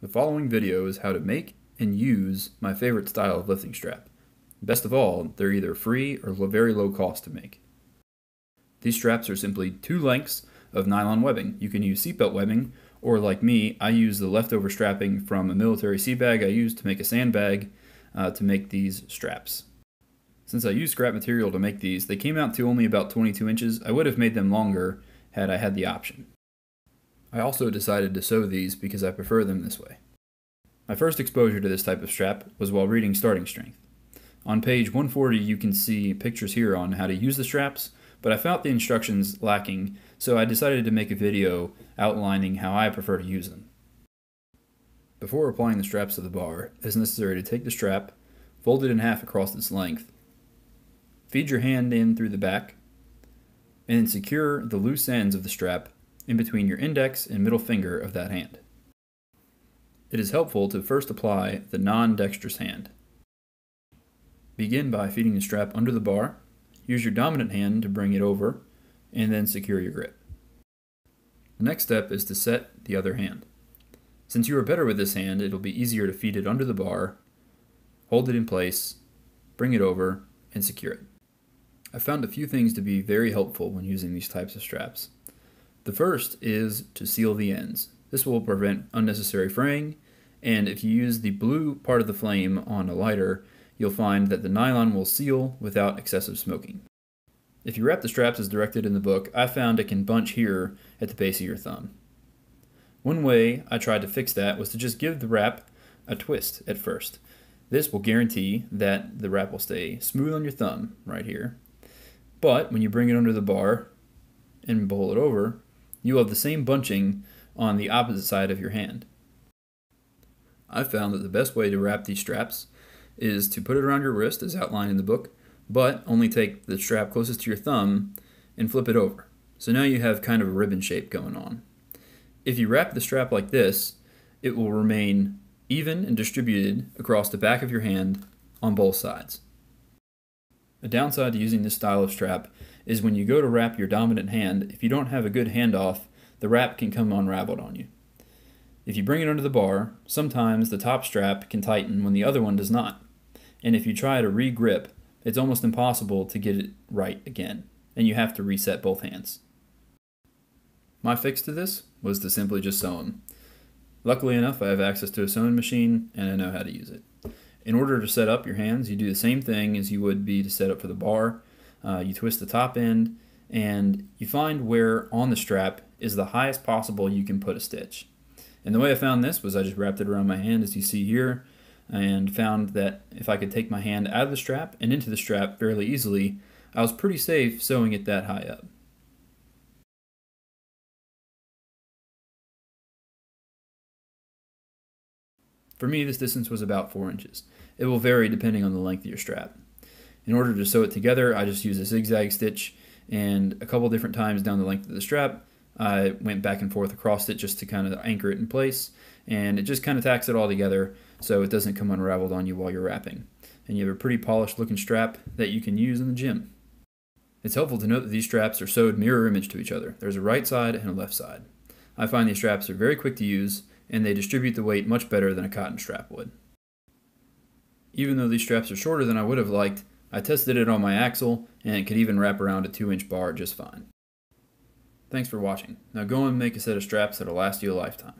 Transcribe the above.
The following video is how to make and use my favorite style of lifting strap. Best of all, they're either free or very low cost to make. These straps are simply two lengths of nylon webbing. You can use seatbelt webbing, or like me, I use the leftover strapping from a military sea bag I used to make a sandbag to make these straps. Since I used scrap material to make these, they came out to only about 22 inches. I would have made them longer had I had the option. I also decided to sew these because I prefer them this way. My first exposure to this type of strap was while reading Starting Strength. On page 140 you can see pictures here on how to use the straps, but I found the instructions lacking, so I decided to make a video outlining how I prefer to use them. Before applying the straps to the bar, it is necessary to take the strap, fold it in half across its length, feed your hand in through the back, and then secure the loose ends of the strap in between your index and middle finger of that hand. It is helpful to first apply the non-dexterous hand. Begin by feeding the strap under the bar, use your dominant hand to bring it over, and then secure your grip. The next step is to set the other hand. Since you are better with this hand, it will be easier to feed it under the bar, hold it in place, bring it over, and secure it. I found a few things to be very helpful when using these types of straps. The first is to seal the ends. This will prevent unnecessary fraying, and if you use the blue part of the flame on a lighter, you'll find that the nylon will seal without excessive smoking. If you wrap the straps as directed in the book, I found it can bunch here at the base of your thumb. One way I tried to fix that was to just give the wrap a twist at first. This will guarantee that the wrap will stay smooth on your thumb right here. But when you bring it under the bar and pull it over, you will have the same bunching on the opposite side of your hand. I found that the best way to wrap these straps is to put it around your wrist as outlined in the book, but only take the strap closest to your thumb and flip it over. So now you have kind of a ribbon shape going on. If you wrap the strap like this, it will remain even and distributed across the back of your hand on both sides. A downside to using this style of strap is when you go to wrap your dominant hand, if you don't have a good handoff, the wrap can come unraveled on you. If you bring it under the bar, sometimes the top strap can tighten when the other one does not. And if you try to re-grip, it's almost impossible to get it right again, and you have to reset both hands. My fix to this was to simply just sew them. Luckily enough, I have access to a sewing machine, and I know how to use it. In order to set up your hands, you do the same thing as you would be to set up for the bar. You twist the top end, and you find where on the strap is the highest possible you can put a stitch. And the way I found this was I just wrapped it around my hand as you see here, and found that if I could take my hand out of the strap and into the strap fairly easily, I was pretty safe sewing it that high up. For me, this distance was about 4 inches. It will vary depending on the length of your strap. In order to sew it together, I just used a zigzag stitch, and a couple different times down the length of the strap, I went back and forth across it just to kind of anchor it in place, and it just kind of tacks it all together so it doesn't come unraveled on you while you're wrapping. And you have a pretty polished looking strap that you can use in the gym. It's helpful to note that these straps are sewed mirror image to each other. There's a right side and a left side. I find these straps are very quick to use, and they distribute the weight much better than a cotton strap would. Even though these straps are shorter than I would have liked, I tested it on my axle, and it could even wrap around a 2-inch bar just fine. Thanks for watching. Now go and make a set of straps that'll last you a lifetime.